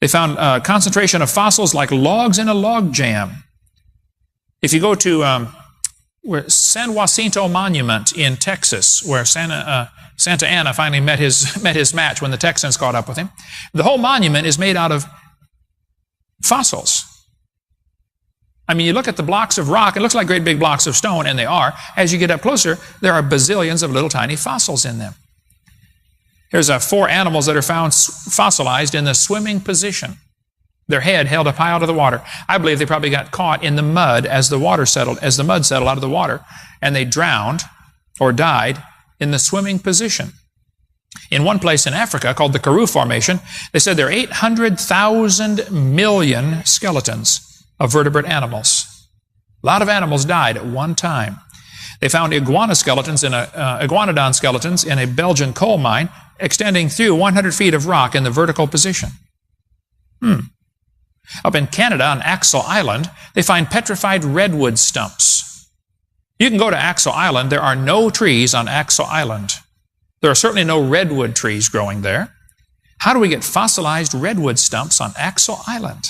They found a concentration of fossils like logs in a log jam. If you go to San Jacinto Monument in Texas, where Santa Anna finally met his match when the Texans caught up with him, the whole monument is made out of fossils. I mean, you look at the blocks of rock, it looks like great big blocks of stone, and they are. As you get up closer, there are bazillions of little tiny fossils in them. Here's 4 animals that are found fossilized in the swimming position. Their head held up high out of the water. I believe they probably got caught in the mud as the mud settled out of the water, and they drowned or died in the swimming position. In one place in Africa called the Karoo Formation, they said there are 800,000 million skeletons of vertebrate animals. A lot of animals died at one time. They found iguanodon skeletons in a Belgian coal mine extending through 100 feet of rock in the vertical position. Up in Canada on Axel Island, they find petrified redwood stumps. You can go to Axel Island. There are no trees on Axel Island. There are certainly no redwood trees growing there. How do we get fossilized redwood stumps on Axel Island?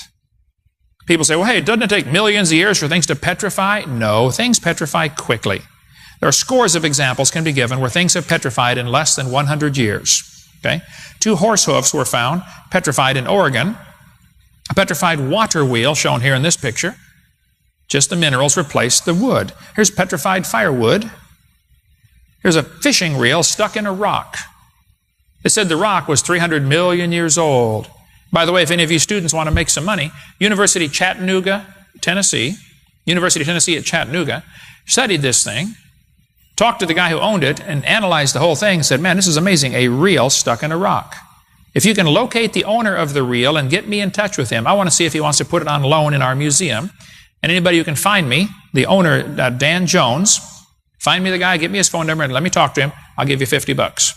People say, well, hey, doesn't it take millions of years for things to petrify? No, things petrify quickly. There are scores of examples can be given where things have petrified in less than 100 years. Okay? 2 horse hoofs were found petrified in Oregon. A petrified water wheel shown here in this picture. Just the minerals replaced the wood. Here's petrified firewood. Here's a fishing reel stuck in a rock. They said the rock was 300 million years old. By the way, if any of you students want to make some money, University of Chattanooga at Chattanooga studied this thing, talked to the guy who owned it, and analyzed the whole thing and said, man, this is amazing, a reel stuck in a rock. If you can locate the owner of the reel and get me in touch with him, I want to see if he wants to put it on loan in our museum. And anybody who can find me, the owner, Dan Jones, find me the guy, get me his phone number, and let me talk to him. I'll give you $50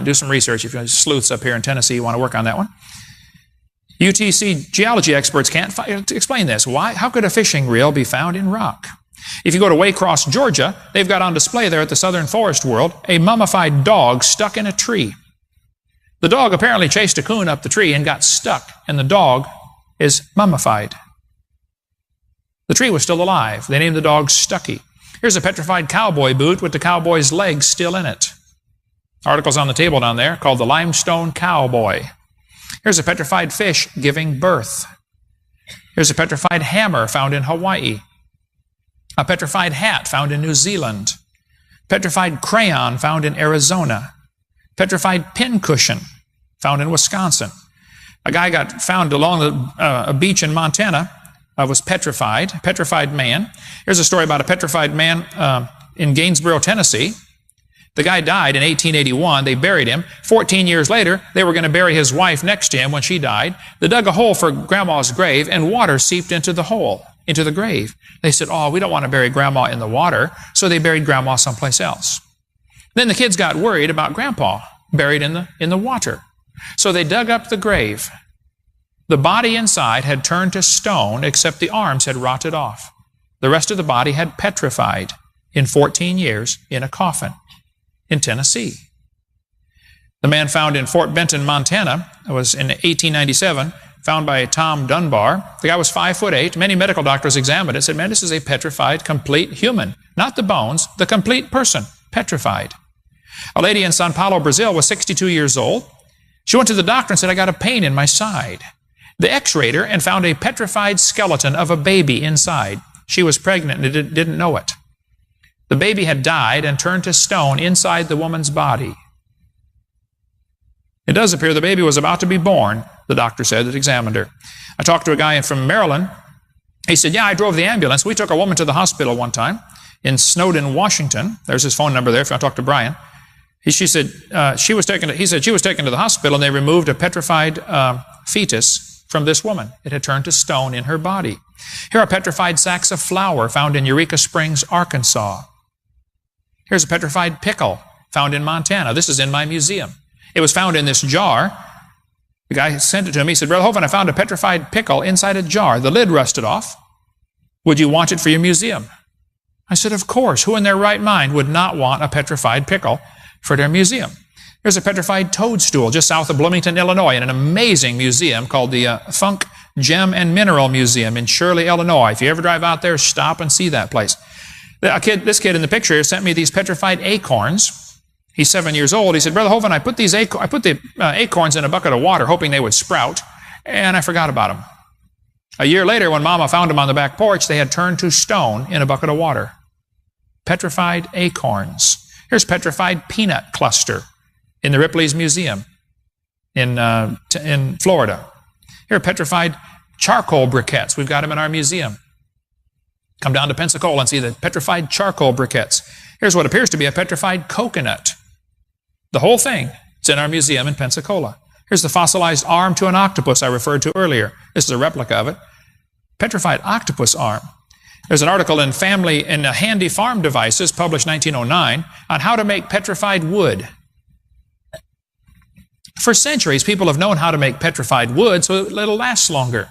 do some research. If you're sleuths up here in Tennessee, you want to work on that one. UTC geology experts can't explain this. Why? How could a fishing reel be found in rock? If you go to Waycross, Georgia, they've got on display there at the Southern Forest World a mummified dog stuck in a tree. The dog apparently chased a coon up the tree and got stuck, and the dog is mummified. The tree was still alive. They named the dog Stucky. Here's a petrified cowboy boot with the cowboy's legs still in it. Articles on the table down there called the Limestone Cowboy. Here's a petrified fish giving birth. Here's a petrified hammer found in Hawaii. A petrified hat found in New Zealand. Petrified crayon found in Arizona. Petrified pincushion found in Wisconsin. A guy got found along a beach in Montana, was petrified man. Here's a story about a petrified man in Gainesboro, Tennessee. The guy died in 1881. They buried him. 14 years later, they were going to bury his wife next to him when she died. They dug a hole for Grandma's grave, and water seeped into the hole, into the grave. They said, oh, we don't want to bury Grandma in the water, so they buried Grandma someplace else. Then the kids got worried about Grandpa buried in the water. So they dug up the grave. The body inside had turned to stone, except the arms had rotted off. The rest of the body had petrified in 14 years in a coffin in Tennessee. The man found in Fort Benton, Montana, was in 1897, found by Tom Dunbar. The guy was 5'8". Many medical doctors examined it, said, man, this is a petrified, complete human. Not the bones, the complete person, petrified. A lady in Sao Paulo, Brazil, was 62 years old. She went to the doctor and said, I got a pain in my side. They x-rayed her and found a petrified skeleton of a baby inside. She was pregnant and didn't know it. The baby had died and turned to stone inside the woman's body. It does appear the baby was about to be born, the doctor said that examined her. I talked to a guy from Maryland. He said, yeah, I drove the ambulance. We took a woman to the hospital one time in Snowden, Washington. There's his phone number there if you want to talk to Brian. He said she was taken to the hospital, and they removed a petrified fetus from this woman. It had turned to stone in her body. Here are petrified sacks of flour found in Eureka Springs, Arkansas. Here's a petrified pickle found in Montana. This is in my museum. It was found in this jar. The guy sent it to me. He said, Brother Hovind, I found a petrified pickle inside a jar. The lid rusted off. Would you want it for your museum? I said, of course. Who in their right mind would not want a petrified pickle for their museum? Here's a petrified toadstool just south of Bloomington, Illinois, in an amazing museum called the Funk Gem and Mineral Museum in Shirley, Illinois. If you ever drive out there, stop and see that place. This kid in the picture here sent me these petrified acorns. He's 7 years old. He said, Brother Hovind, I put the acorns in a bucket of water hoping they would sprout, and I forgot about them. A year later, when Mama found them on the back porch, they had turned to stone in a bucket of water. Petrified acorns. Here's petrified peanut cluster in the Ripley's Museum in Florida. Here are petrified charcoal briquettes. We've got them in our museum. Come down to Pensacola and see the petrified charcoal briquettes. Here's what appears to be a petrified coconut. The whole thing is in our museum in Pensacola. Here's the fossilized arm to an octopus I referred to earlier. This is a replica of it. Petrified octopus arm. There's an article in Handy Farm Devices, published 1909, on how to make petrified wood. For centuries, people have known how to make petrified wood so it'll last longer.